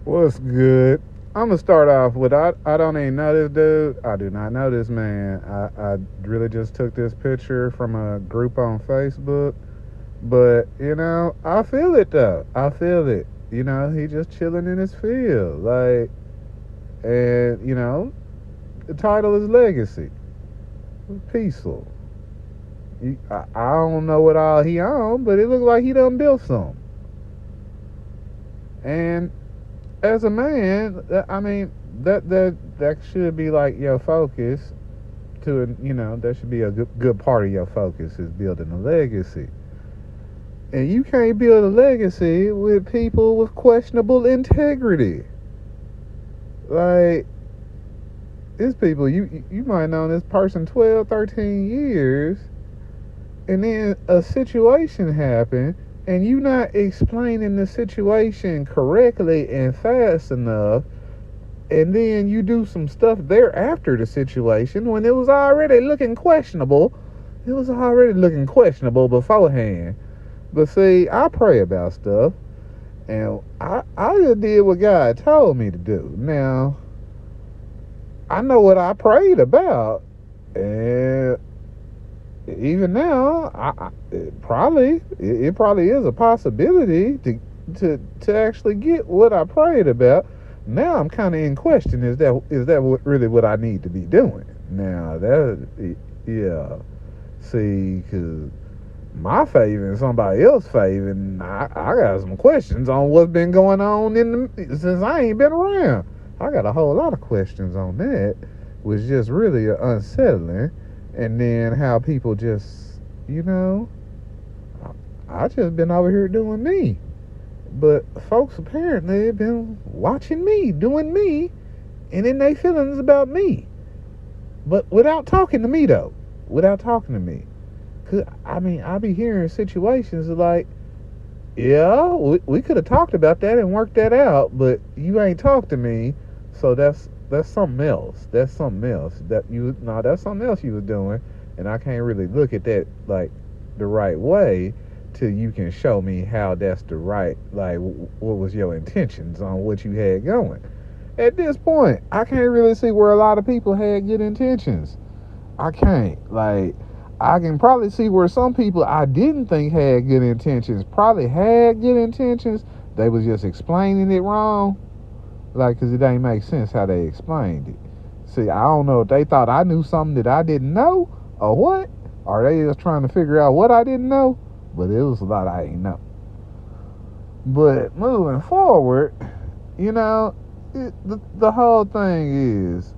What's good? I'm gonna start off with I don't even know this dude. I do not know this man. I really just took this picture from a group on Facebook. But I feel it though. I feel it. He just chilling in his field. And the title is Legacy. Peaceful. I don't know what all he on, but it looks like he done built some. And as a man, I mean, that should be like your focus. That should be a good part of your focus is building a legacy. And you can't build a legacy with people with questionable integrity. Like, these people, you might know this person 12, 13 years, and then a situation happened, and you not explaining the situation correctly and fast enough, and then you do some stuff there after the situation when it was already looking questionable. It was already looking questionable beforehand. But see, I pray about stuff, and I just did what God told me to do. Now, I know what I prayed about, and even now, it probably is a possibility to actually get what I prayed about. Now I'm kind of in question: is that really what I need to be doing? Now yeah, see, because my favor and somebody else's favor, and I got some questions on what's been going on since I ain't been around. I got a whole lot of questions on that, which just really unsettling. And then how people just, I just been over here doing me. But folks apparently have been watching me, doing me, and then they feelings about me. But without talking to me, though. Without talking to me. Cause, I be hearing situations like, yeah, we could have talked about that and worked that out, but you ain't talked to me, so that's something else. That's something else. That's something else you was doing, and I can't really look at that like the right way till you can show me how that's the right, like what was your intentions on what you had going. At this point, I can't really see where a lot of people had good intentions. I can't. Like, I can probably see where some people I didn't think had good intentions probably had good intentions. They was just explaining it wrong. Like, because it ain't make sense how they explained it. See, I don't know if they thought I knew something that I didn't know or what. Or they just trying to figure out what I didn't know. But it was a lot I didn't know. But moving forward, the whole thing is,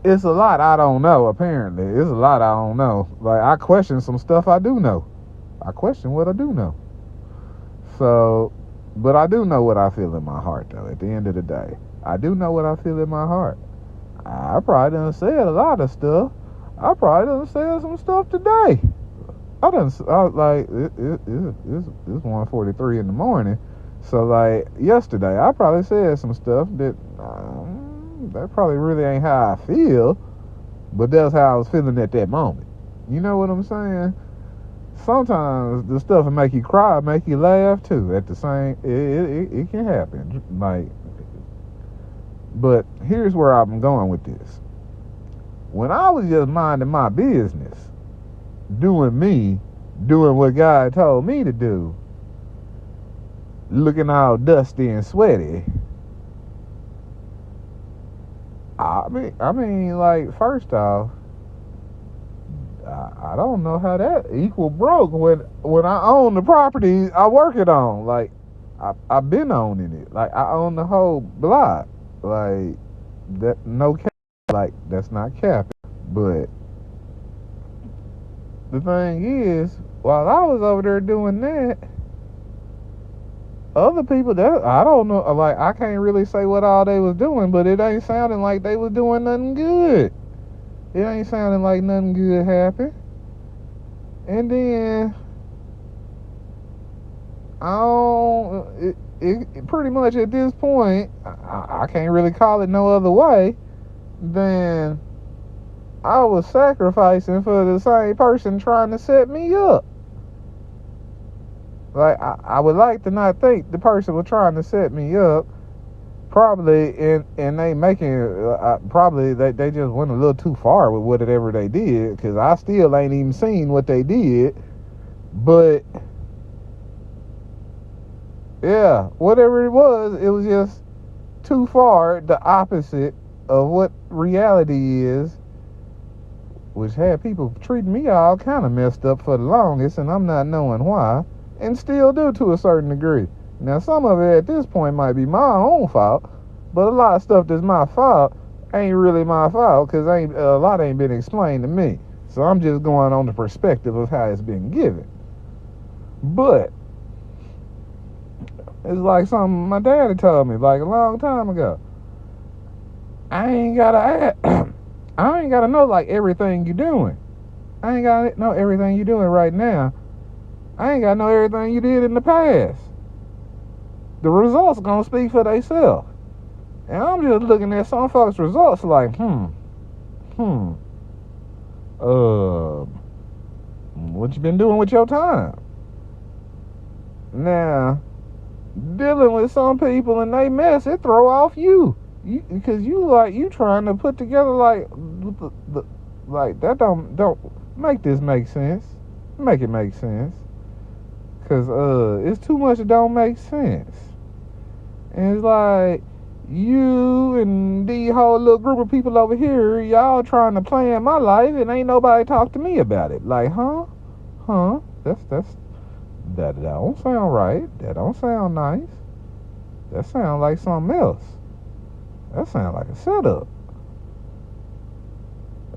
it's a lot I don't know, apparently. It's a lot I don't know. Like, I question some stuff I do know. I question what I do know. So, but I do know what I feel in my heart, though, at the end of the day. I do know what I feel in my heart. I probably done said a lot of stuff. I probably done said some stuff today. It's 1:43 in the morning. So, like, yesterday, I probably said some stuff that probably really ain't how I feel, but that's how I was feeling at that moment. You know what I'm saying? Sometimes the stuff will make you cry, make you laugh too. At the same, it can happen. Like, but here's where I'm going with this. When I was just minding my business, doing me, doing what God told me to do, looking all dusty and sweaty. Like, first off, I don't know how that equal broke when I own the property I work it on. Like, I've been owning it. Like, I own the whole block. Like, that no cap. Like, that's not capping. But the thing is, while I was over there doing that, other people that I don't know, like, I can't really say what all they was doing, but it ain't sounding like they was doing nothing good. It ain't sounding like nothing good happened. And then it pretty much at this point, I can't really call it no other way than I was sacrificing for the same person trying to set me up. Like, I would like to not think the person was trying to set me up. Probably, and they making, probably they just went a little too far with whatever they did, because I still ain't even seen what they did. But, yeah, whatever it was just too far, the opposite of what reality is, which had people treating me all kind of messed up for the longest, and I'm not knowing why, and still do to a certain degree. Now, some of it at this point might be my own fault, but a lot of stuff that's my fault ain't really my fault, because a lot ain't been explained to me. So I'm just going on the perspective of how it's been given. But it's like something my daddy told me like a long time ago. I ain't gotta I ain't gotta know like everything you doing. I ain't gotta know everything you doing right now. I ain't gotta know everything you did in the past. The results gonna speak for themselves. And I'm just looking at some folks' results like, what you been doing with your time? Now, dealing with some people and they mess, it throw off you. Because you trying to put together like that don't make this make sense. Make it make sense. Cause it's too much that don't make sense. And it's like you and the whole little group of people over here, y'all trying to plan my life and ain't nobody talk to me about it. Like, that don't sound right. That don't sound nice. That sound like something else. That sound like a setup.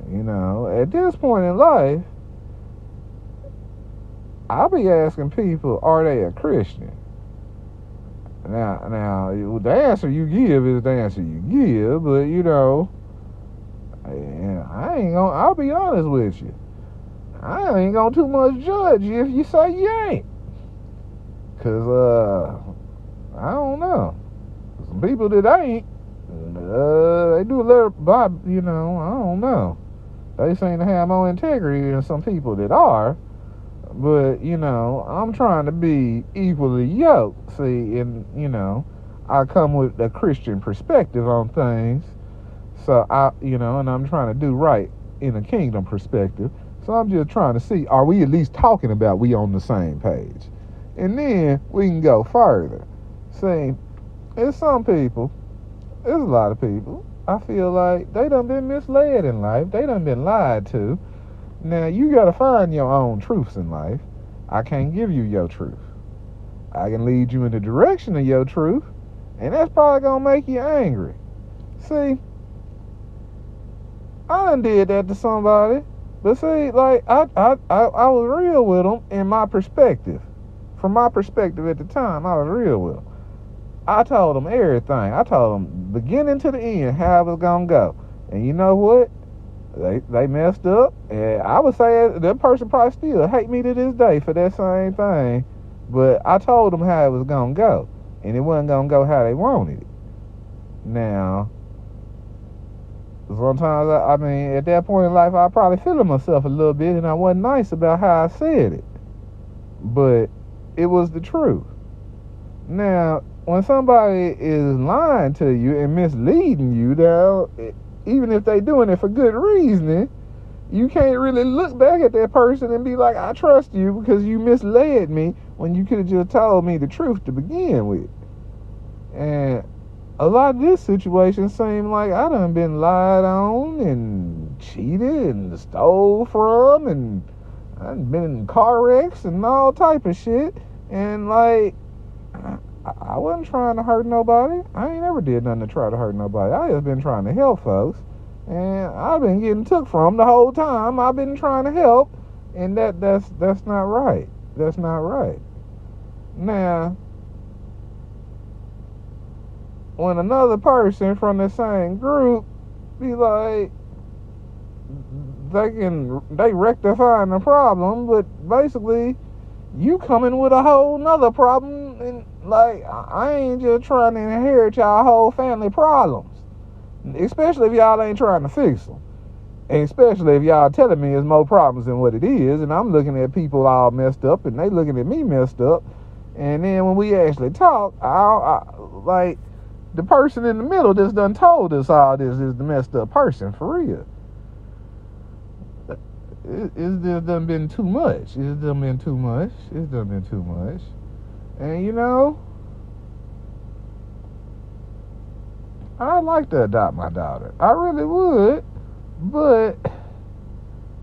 You know, at this point in life, I'll be asking people, are they a Christian? Now, the answer you give is the answer you give, but you know, I'll be honest with you. I ain't gonna too much judge you if you say you ain't. Cause, I don't know. Some people that ain't, they do a little, you know, I don't know. They seem to have more integrity than some people that are. But, you know, I'm trying to be equally yoked. See, and, you know, I come with a Christian perspective on things. So, and I'm trying to do right in a kingdom perspective. So I'm just trying to see, are we at least talking about we on the same page? And then we can go further. See, there's some people, there's a lot of people, I feel like they done been misled in life. They done been lied to. Now, you got to find your own truths in life. I can't give you your truth. I can lead you in the direction of your truth, and that's probably going to make you angry. See, I done did that to somebody, but see, like, I was real with them in my perspective. From my perspective at the time, I was real with them. I told them everything. I told them beginning to the end how it was going to go. And you know what? They messed up, and I would say that person probably still hate me to this day for that same thing. But I told them how it was gonna go, and it wasn't gonna go how they wanted it. Now, sometimes I mean, at that point in life, I probably feeling myself a little bit, and I wasn't nice about how I said it. But it was the truth. Now, when somebody is lying to you and misleading you, now, even if they doing it for good reasoning, you can't really look back at that person and be like, I trust you because you misled me when you could have just told me the truth to begin with. And a lot of this situation seemed like I done been lied on and cheated and stole from, and I done been in car wrecks and all type of shit. And like, I wasn't trying to hurt nobody. I ain't never did nothing to try to hurt nobody. I just been trying to help folks. And I've been getting took from the whole time. I've been trying to help. And that's not right. That's not right. Now, when another person from the same group be like, they rectifying the problem, but basically you coming with a whole nother problem, and like, I ain't just trying to inherit y'all whole family problems, especially if y'all ain't trying to fix them, and especially if y'all telling me there's more problems than what it is, and I'm looking at people all messed up and they looking at me messed up. And then when we actually talk, like the person in the middle just done told us all this is the messed up person for real. It's just done been too much. It's done been too much. It's done been too much. And you know, I'd like to adopt my daughter. I really would, but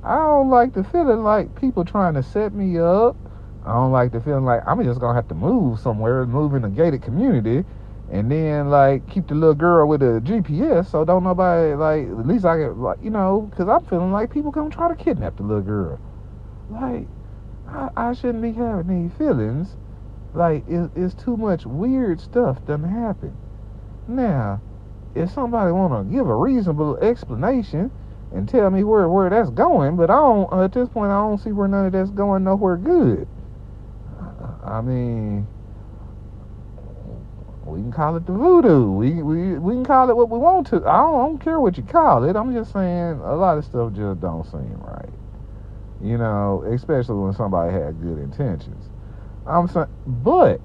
I don't like the feeling like people trying to set me up. I don't like the feeling like I'm just gonna have to move somewhere, move in a gated community, and then like keep the little girl with a GPS so don't nobody like at least I can like because I'm feeling like people gonna try to kidnap the little girl. Like I shouldn't be having these feelings. Like it's too much weird stuff done happen. Now, if somebody wanna give a reasonable explanation and tell me where that's going, but I don't at this point I don't see where none of that's going nowhere good. I mean, we can call it the voodoo. We can call it what we want to. I don't care what you call it. I'm just saying a lot of stuff just don't seem right. Especially when somebody had good intentions. I'm saying, but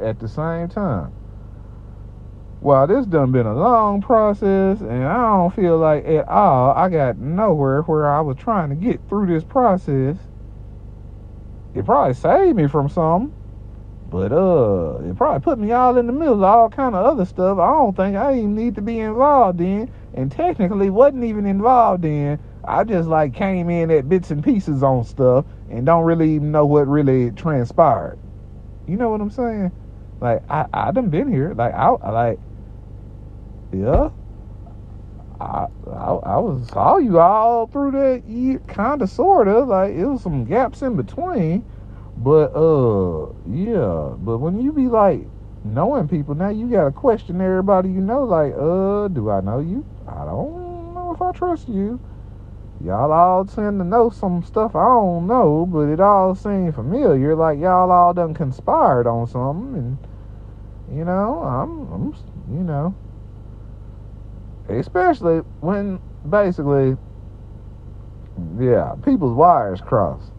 at the same time, while this done been a long process, and I don't feel like at all I got nowhere where I was trying to get through this process. It probably saved me from something. But it probably put me all in the middle of all kind of other stuff I don't think I even need to be involved in, and technically wasn't even involved in. I just like came in at bits and pieces on stuff and don't really even know what really transpired. You know what I'm saying? Like I done been here. Like yeah. I saw you all through that year, kind of, sort of. Like it was some gaps in between. But yeah. But when you be like knowing people, now you gotta question everybody you know. Like, do I know you? I don't know if I trust you. Y'all all tend to know some stuff I don't know, but it all seems familiar. Like y'all all done conspired on something, and I'm especially when basically, yeah, people's wires cross.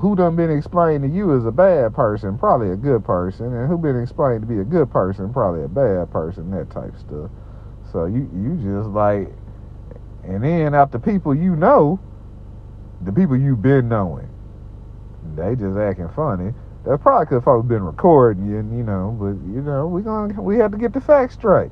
Who done been explained to you as a bad person, probably a good person, and who been explained to be a good person, probably a bad person, that type of stuff. So you just like, and then after people the people you been knowing, they just acting funny. That's probably because folks been recording you, but we have to get the facts straight.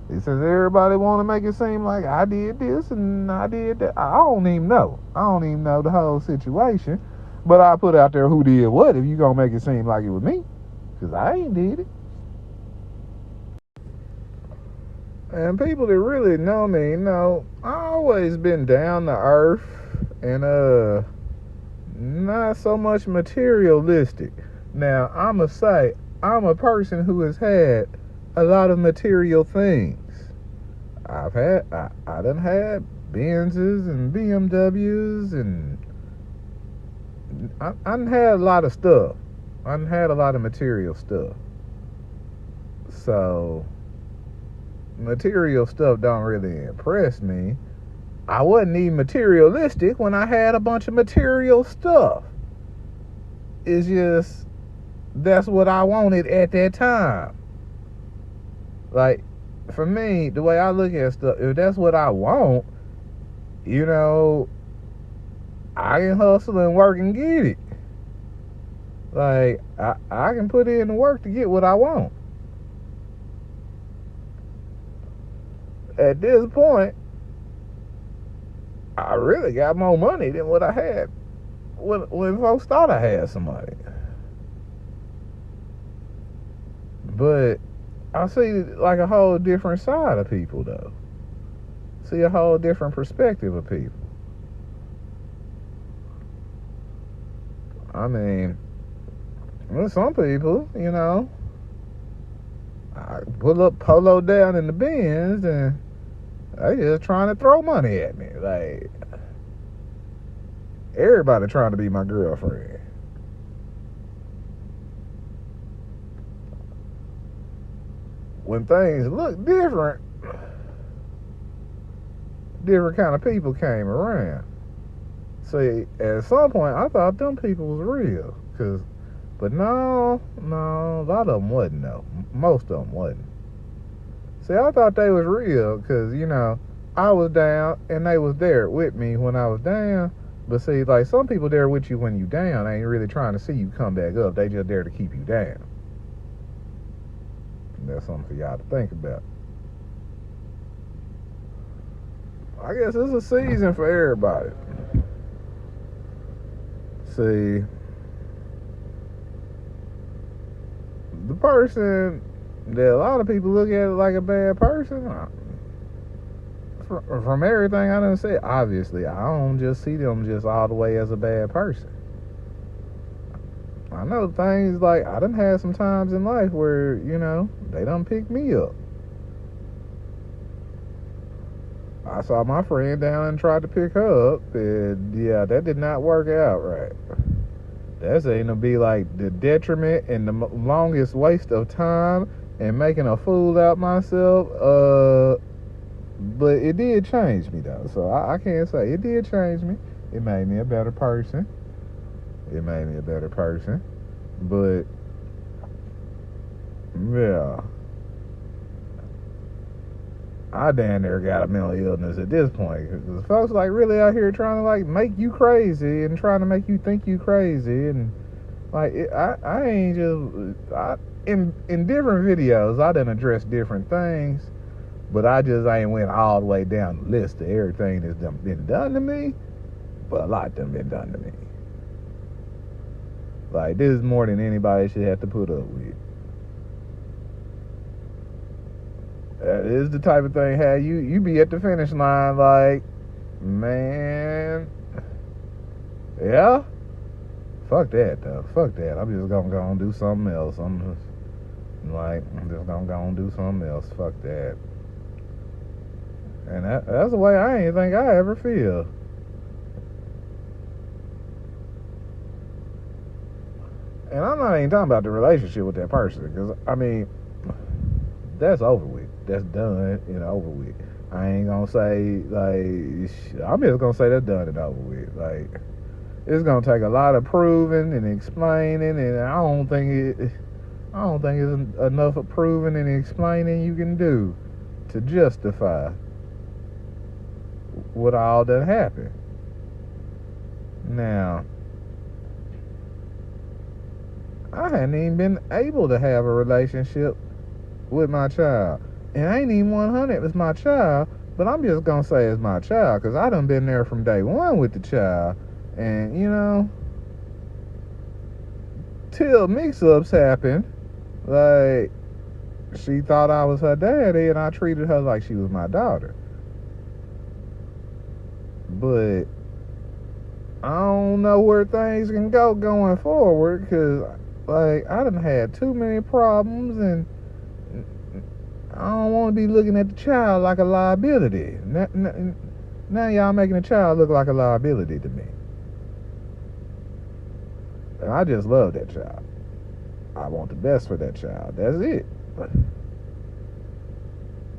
Since everybody want to make it seem like I did this and I did that, I don't even know. I don't even know the whole situation. But I put out there who did what if you gonna make it seem like it was me. Because I ain't did it. And people that really know me know I always been down to earth and not so much materialistic. Now I'ma say I'm a person who has had a lot of material things. I done had Benzes and BMWs and I done had a lot of stuff. I done had a lot of material stuff. So material stuff don't really impress me. I wasn't even materialistic when I had a bunch of material stuff. It's just that's what I wanted at that time. Like, for me, the way I look at stuff, if that's what I want, I can hustle and work and get it. Like, I can put in the work to get what I want. At this point, I really got more money than what I had when folks thought I had some money. But I see like a whole different side of people though. See a whole different perspective of people. I mean, with some people, I pull up Polo down in the Benz and they just trying to throw money at me. Like, everybody trying to be my girlfriend. When things look different kind of people came around. See, at some point, I thought them people was real. Because But no, a lot of them wasn't though. Most of them wasn't. See, I thought they was real because, I was down and they was there with me when I was down. But see, like some people there with you when you down ain't really trying to see you come back up. They just there to keep you down. And that's something for y'all to think about. I guess it's a season for everybody. See, the person that a lot of people look at like a bad person, from everything I done said, obviously, I don't just see them just all the way as a bad person. I know things like I done had some times in life where, they done pick me up. I saw my friend down and tried to pick her up, and yeah, that did not work out right. That's ain't gonna be like the detriment and the longest waste of time and making a fool out myself. But it did change me though, so I can't say it did change me. It made me a better person. But yeah, I damn near got a mental illness at this point. Because folks like really out here trying to like make you crazy and trying to make you think you crazy. And like I ain't just in different videos I done addressed different things, but I just ain't went all the way down the list of everything that's been done to me. But a lot done been done to me. Like this is more than anybody should have to put up with. This is the type of thing, how you be at the finish line like, man, yeah, fuck that though, fuck that. I'm just gonna go and do something else. I'm just gonna go and do something else. Fuck that. And that's the way I ain't think I ever feel. And I'm not even talking about the relationship with that person, because I mean, that's over with. That's done and over with. I ain't gonna say like I'm just gonna say that's done and over with. Like it's gonna take a lot of proving and explaining, and I don't think it's enough of proving and explaining you can do to justify what all that happened. Now, I hadn't even been able to have a relationship with my child. And I ain't even 100 as my child, but I'm just gonna say it's my child because I done been there from day one with the child. And till mix-ups happened, like she thought I was her daddy and I treated her like she was my daughter. But I don't know where things can go going forward because like I done had too many problems, and I don't want to be looking at the child like a liability. Now y'all making the child look like a liability to me. And I just love that child. I want the best for that child. That's it.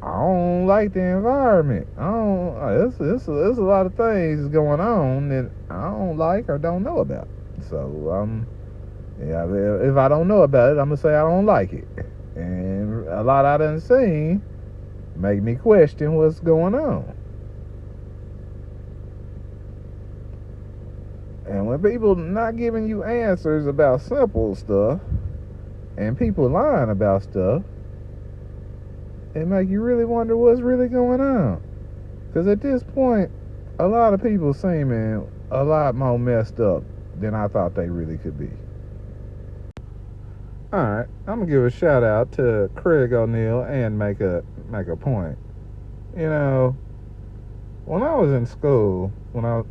I don't like the environment. It's a lot of things going on that I don't like or don't know about. So yeah, if I don't know about it, I'm gonna say I don't like it. And a lot I done seen make me question what's going on. And when people not giving you answers about simple stuff, and people lying about stuff, it make you really wonder what's really going on. Because at this point, a lot of people seeming a lot more messed up than I thought they really could be. Alright, I'm going to give a shout out to Craig O'Neill and make a point. When I was in school, I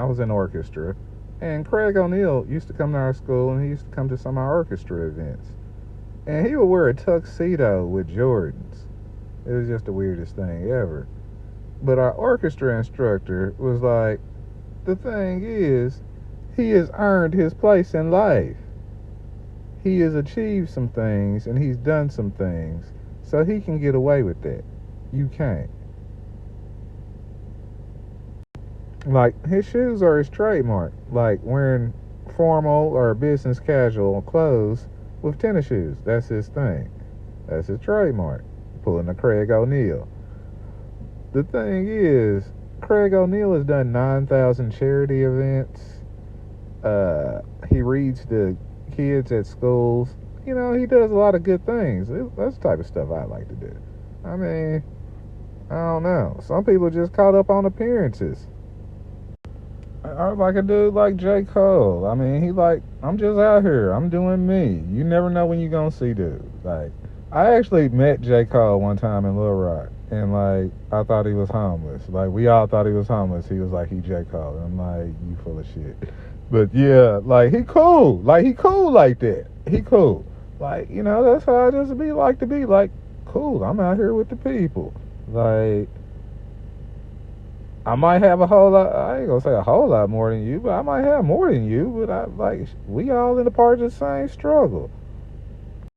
was in orchestra, and Craig O'Neill used to come to our school, and he used to come to some of our orchestra events. And he would wear a tuxedo with Jordans. It was just the weirdest thing ever. But our orchestra instructor was like, the thing is, he has earned his place in life. He has achieved some things and he's done some things, so he can get away with that. You can't. Like, his shoes are his trademark. Like, wearing formal or business casual clothes with tennis shoes. That's his thing. That's his trademark. Pulling a Craig O'Neal. The thing is, Craig O'Neal has done 9,000 charity events. He reads the kids at schools. You know, he does a lot of good things. That's the type of stuff I like to do. I mean, I don't know. Some people just caught up on appearances. I like a dude like J. Cole. I mean, he like, I'm just out here. I'm doing me. You never know when you're going to see dude. Like, I actually met J. Cole one time in Little Rock. And, like, I thought he was homeless. Like, we all thought he was homeless. He was like, he J. Cole. And I'm like, you full of shit. But, yeah, like, he cool. Like, he cool like that. He cool. Like, you know, that's how I just be like to be. Like, cool. I'm out here with the people. Like, I might have a whole lot. I ain't gonna say a whole lot more than you, but I might have more than you. But I like we all in a part of the same struggle.